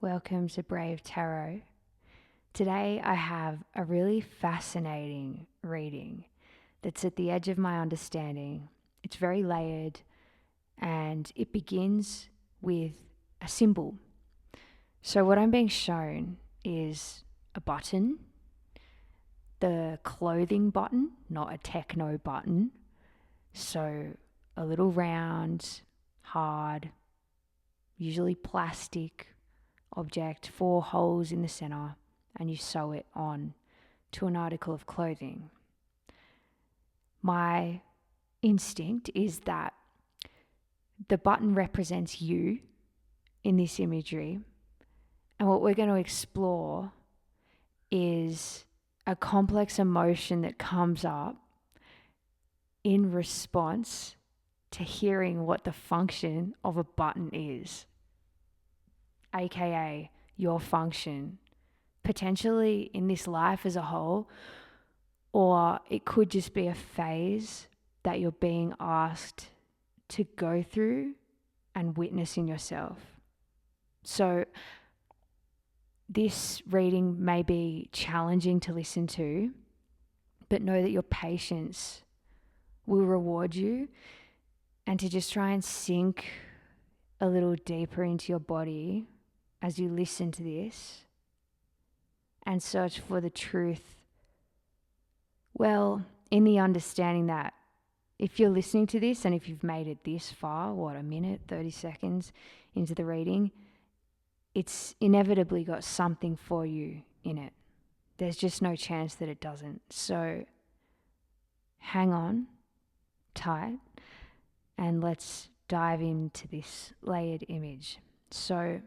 Welcome to Brave Tarot. Today I have a really fascinating reading that's at the edge of my understanding. It's very layered and it begins with a symbol. So, what I'm being shown is a button, the clothing button, not a techno button. So, a little round, hard, usually plastic object, 4 holes in the center, and you sew it on to an article of clothing. My instinct is that the button represents you in this imagery, and what we're going to explore is a complex emotion that comes up in response to hearing what the function of a button is, aka your function, potentially in this life as a whole, or it could just be a phase that you're being asked to go through and witness in yourself. So this reading may be challenging to listen to, but know that your patience will reward you, and to just try and sink a little deeper into your body as you listen to this and search for the truth. Well, in the understanding that if you're listening to this and if you've made it this far, a minute, 30 seconds into the reading, it's inevitably got something for you in it. There's just no chance that it doesn't. So hang on tight and let's dive into this layered image. So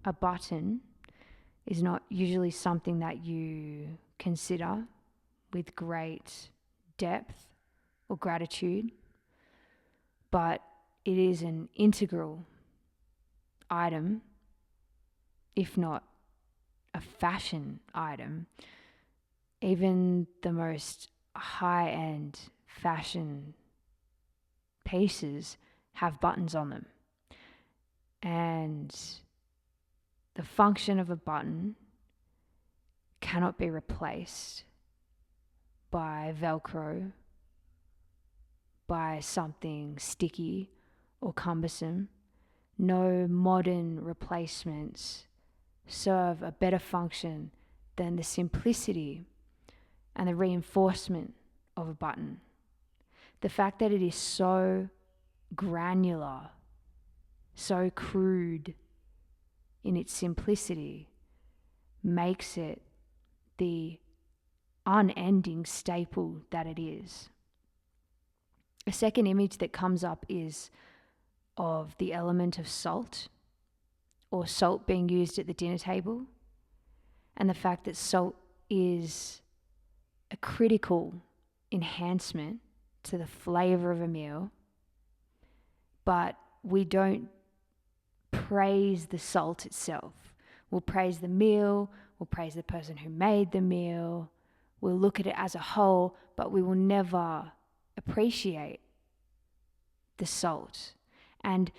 a button is not usually something that you consider with great depth or gratitude, but it is an integral item, if not a fashion item. Even the most high-end fashion pieces have buttons on them. And the function of a button cannot be replaced by Velcro, by something sticky or cumbersome. No modern replacements serve a better function than the simplicity and the reinforcement of a button. The fact that it is so granular, so crude in its simplicity, makes it the unending staple that it is. A second image that comes up is of the element of salt, or salt being used at the dinner table, and the fact that salt is a critical enhancement to the flavor of a meal, but we don't praise the salt itself. We'll praise the meal, we'll praise the person who made the meal, we'll look at it as a whole, but we will never appreciate the salt. And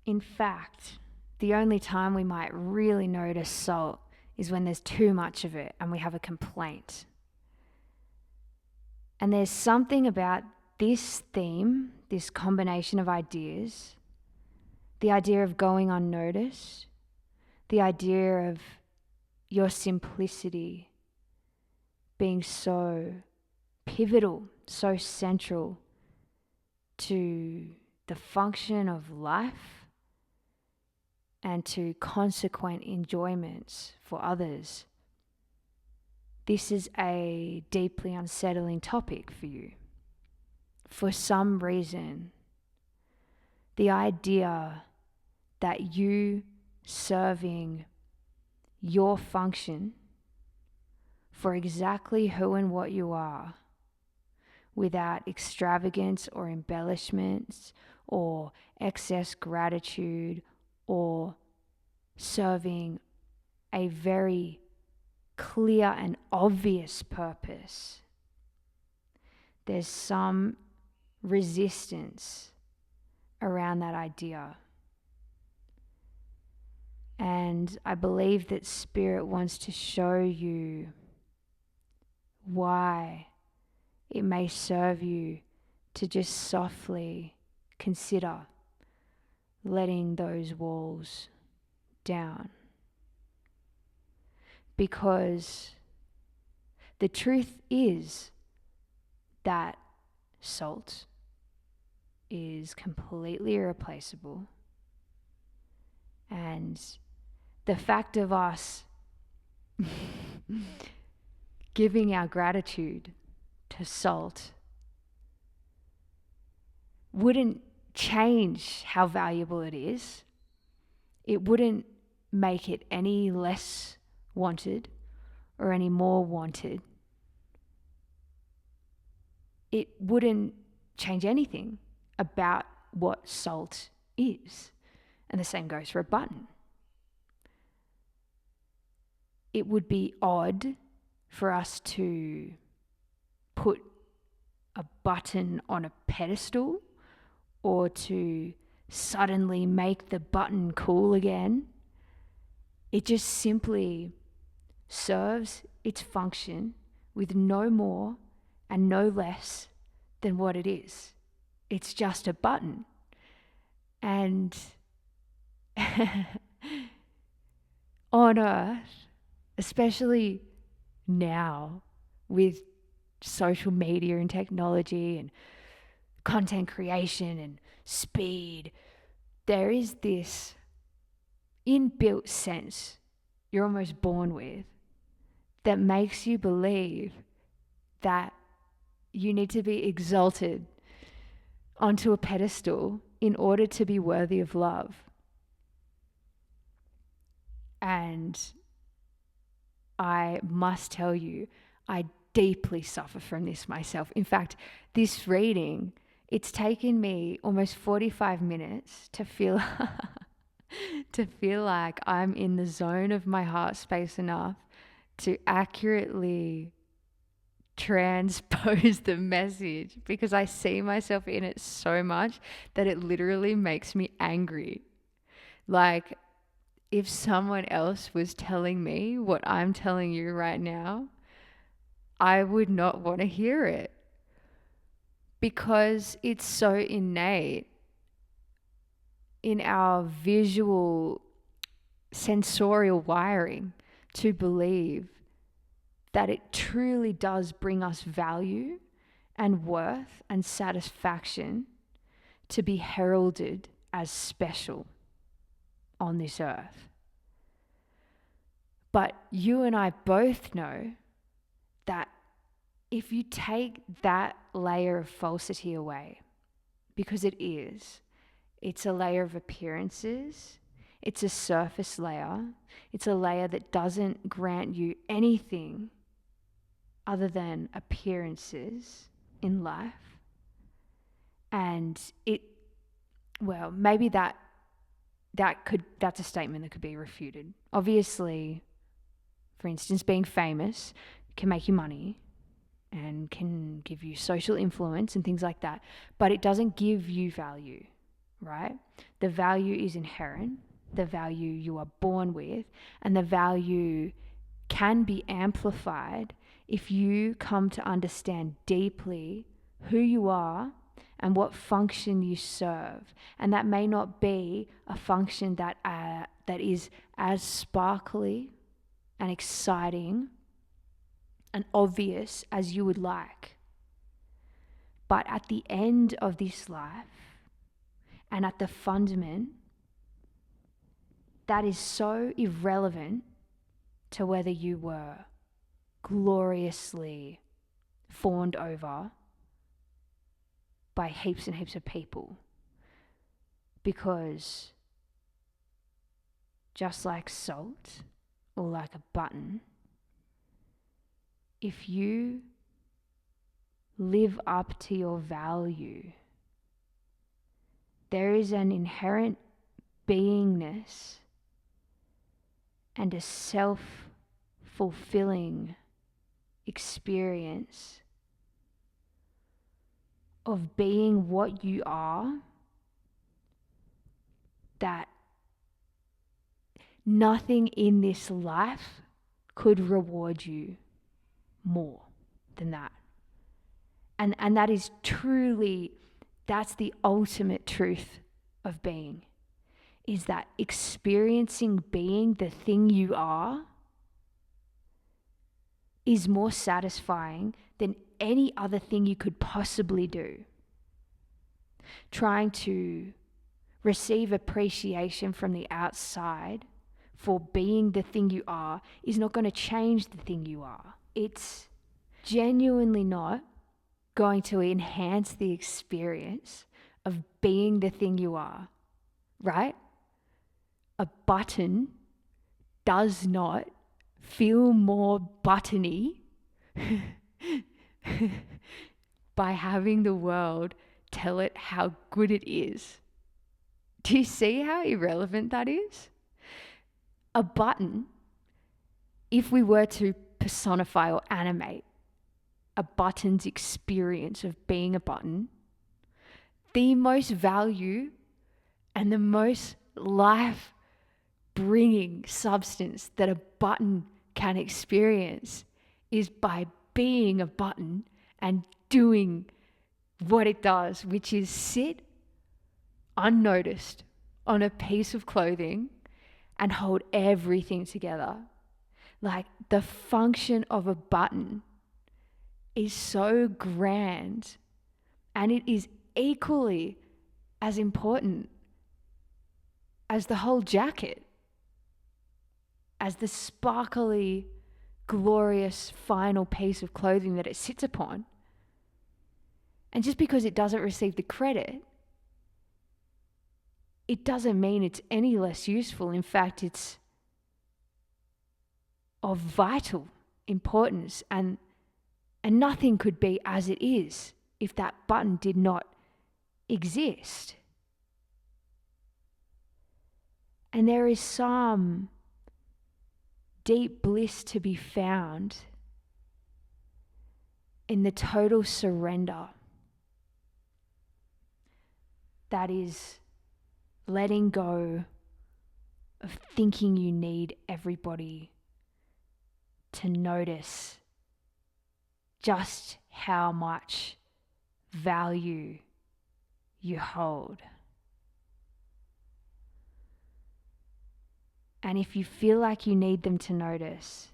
in fact, the only time we might really notice salt is when there's too much of it and we have a complaint. And there's something about this theme, this combination of ideas, the idea of going unnoticed, the idea of your simplicity being so pivotal, so central to the function of life and to consequent enjoyments for others. This is a deeply unsettling topic for you. For some reason, the idea that you serving your function for exactly who and what you are, without extravagance or embellishments or excess gratitude, or serving a very clear and obvious purpose. There's some resistance around that idea. And I believe that Spirit wants to show you why it may serve you to just softly consider letting those walls down. Because the truth is that salt is completely irreplaceable. And the fact of us giving our gratitude to salt wouldn't change how valuable it is. It wouldn't make it any less wanted or any more wanted. It wouldn't change anything about what salt is. And the same goes for a button. It would be odd for us to put a button on a pedestal or to suddenly make the button cool again. It just simply serves its function with no more and no less than what it is. It's just a button. And on earth, especially now with social media and technology and content creation and speed, there is this inbuilt sense you're almost born with that makes you believe that you need to be exalted onto a pedestal in order to be worthy of love. And I must tell you, I deeply suffer from this myself. In fact, this reading, it's taken me almost 45 minutes to feel to feel like I'm in the zone of my heart space enough to accurately transpose the message, because I see myself in it so much that it literally makes me angry. Like, if someone else was telling me what I'm telling you right now, I would not want to hear it, because it's so innate in our visual sensorial wiring to believe that it truly does bring us value and worth and satisfaction to be heralded as special on this earth. But you and I both know that if you take that layer of falsity away, because it's a layer of appearances, it's a surface layer, it's a layer that doesn't grant you anything other than appearances in life. And maybe that's a statement that could be refuted. Obviously, for instance, being famous can make you money and can give you social influence and things like that, but it doesn't give you value, right? The value is inherent, the value you are born with, and the value can be amplified if you come to understand deeply who you are and what function you serve. And that may not be a function that is as sparkly and exciting and obvious as you would like. But at the end of this life, and at the fundament, that is so irrelevant to whether you were gloriously fawned over by heaps and heaps of people. Because just like salt or like a button, if you live up to your value, there is an inherent beingness and a self-fulfilling experience of being what you are that nothing in this life could reward you more than that. And that is truly, that's the ultimate truth of being, is that experiencing being the thing you are is more satisfying than any other thing you could possibly do. Trying to receive appreciation from the outside for being the thing you are is not going to change the thing you are. It's genuinely not going to enhance the experience of being the thing you are, right? A button does not feel more buttony by having the world tell it how good it is. Do you see how irrelevant that is? A button, if we were to personify or animate a button's experience of being a button, the most value and the most life-bringing substance that a button can experience is by being a button and doing what it does, which is sit unnoticed on a piece of clothing and hold everything together. Like, the function of a button is so grand, and it is equally as important as the whole jacket, as the sparkly, glorious final piece of clothing that it sits upon. And just because it doesn't receive the credit, it doesn't mean it's any less useful. In fact, it's of vital importance, and nothing could be as it is if that button did not exist. And there is some deep bliss to be found in the total surrender that is letting go of thinking you need everybody to notice just how much value you hold. And if you feel like you need them to notice,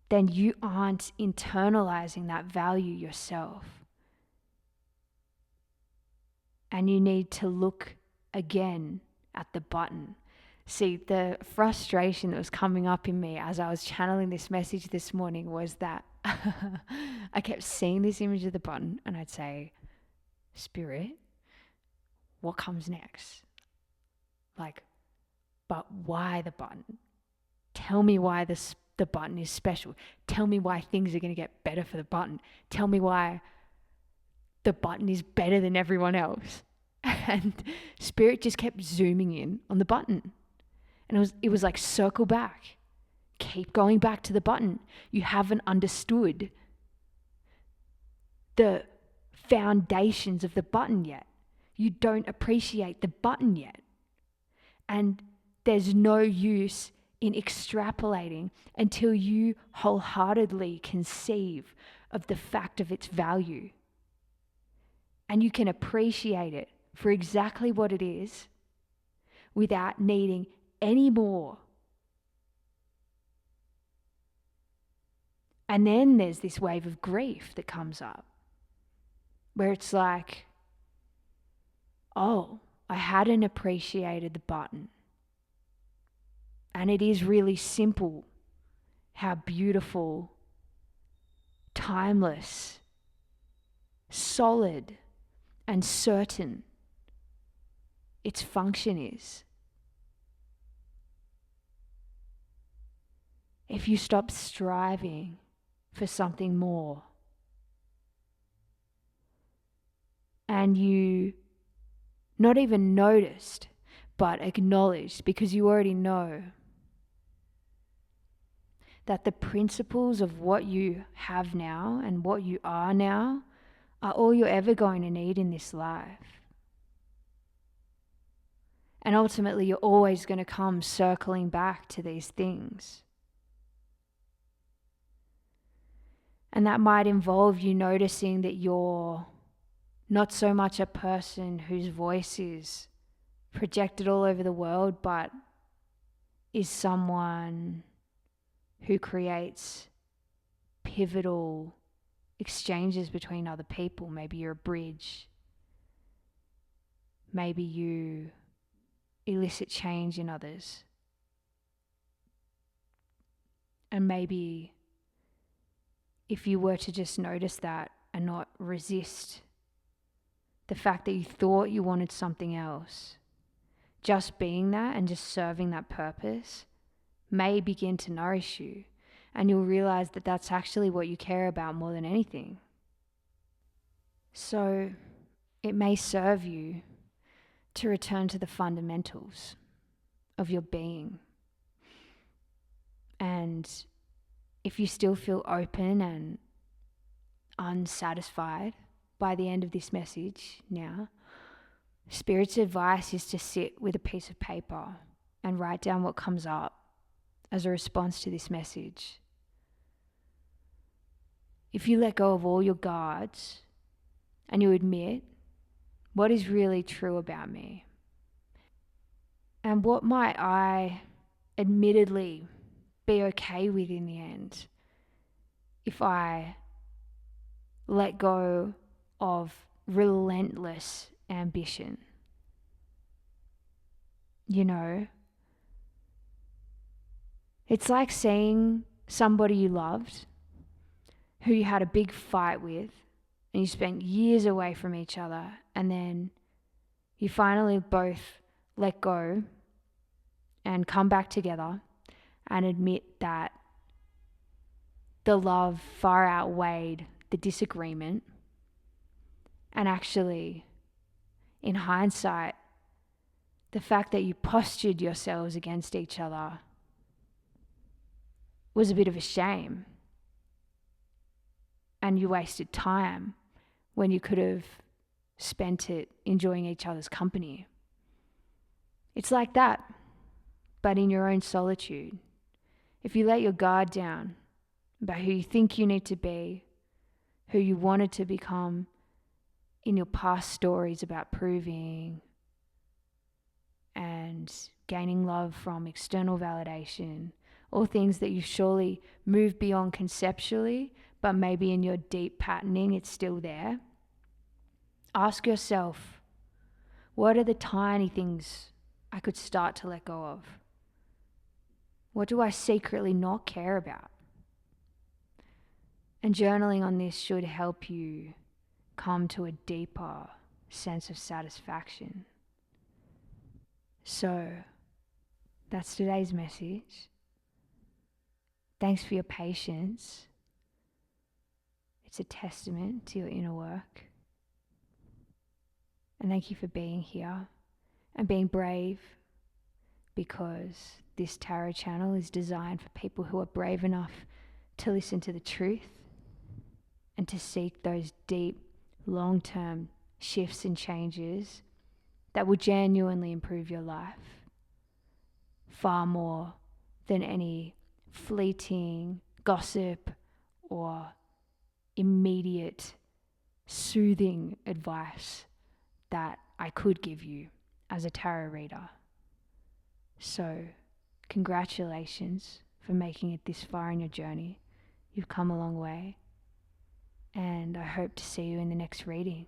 then you aren't internalizing that value yourself. And you need to look again at the button. See, the frustration that was coming up in me as I was channeling this message this morning was that I kept seeing this image of the button and I'd say, Spirit, what comes next? Like, but why the button? Tell me why the button is special. Tell me why things are going to get better for the button. Tell me why the button is better than everyone else. And Spirit just kept zooming in on the button. And it was like, circle back. Keep going back to the button. You haven't understood the foundations of the button yet. You don't appreciate the button yet. And there's no use in extrapolating until you wholeheartedly conceive of the fact of its value. And you can appreciate it for exactly what it is without needing any more. And then there's this wave of grief that comes up where it's like, oh, I hadn't appreciated the button. And it is really simple how beautiful, timeless, solid, and certain its function is. If you stop striving for something more and you not even noticed but acknowledged, because you already know that the principles of what you have now and what you are now are all you're ever going to need in this life. And ultimately, you're always going to come circling back to these things. And that might involve you noticing that you're not so much a person whose voice is projected all over the world, but is someone who creates pivotal exchanges between other people. Maybe you're a bridge. Maybe you elicit change in others. And maybe if you were to just notice that and not resist the fact that you thought you wanted something else, just being that and just serving that purpose may begin to nourish you. And you'll realize that that's actually what you care about more than anything. So it may serve you to return to the fundamentals of your being. And if you still feel open and unsatisfied by the end of this message now, Spirit's advice is to sit with a piece of paper and write down what comes up as a response to this message. If you let go of all your guards and you admit what is really true about me, and what might I admittedly be okay with in the end if I let go of relentless ambition. You know, it's like seeing somebody you loved, who you had a big fight with, and you spent years away from each other, and then you finally both let go and come back together and admit that the love far outweighed the disagreement. And actually, in hindsight, the fact that you postured yourselves against each other was a bit of a shame. And you wasted time when you could have spent it enjoying each other's company. It's like that, but in your own solitude. If you let your guard down about who you think you need to be, who you wanted to become in your past stories about proving and gaining love from external validation, all things that you surely moved beyond conceptually, but maybe in your deep patterning it's still there. Ask yourself, what are the tiny things I could start to let go of? What do I secretly not care about? And journaling on this should help you come to a deeper sense of satisfaction. So, that's today's message. Thanks for your patience. It's a testament to your inner work. And thank you for being here and being brave, because this tarot channel is designed for people who are brave enough to listen to the truth and to seek those deep, long-term shifts and changes that will genuinely improve your life, far more than any fleeting gossip or immediate soothing advice that I could give you as a tarot reader. So, congratulations for making it this far in your journey. You've come a long way, and I hope to see you in the next reading.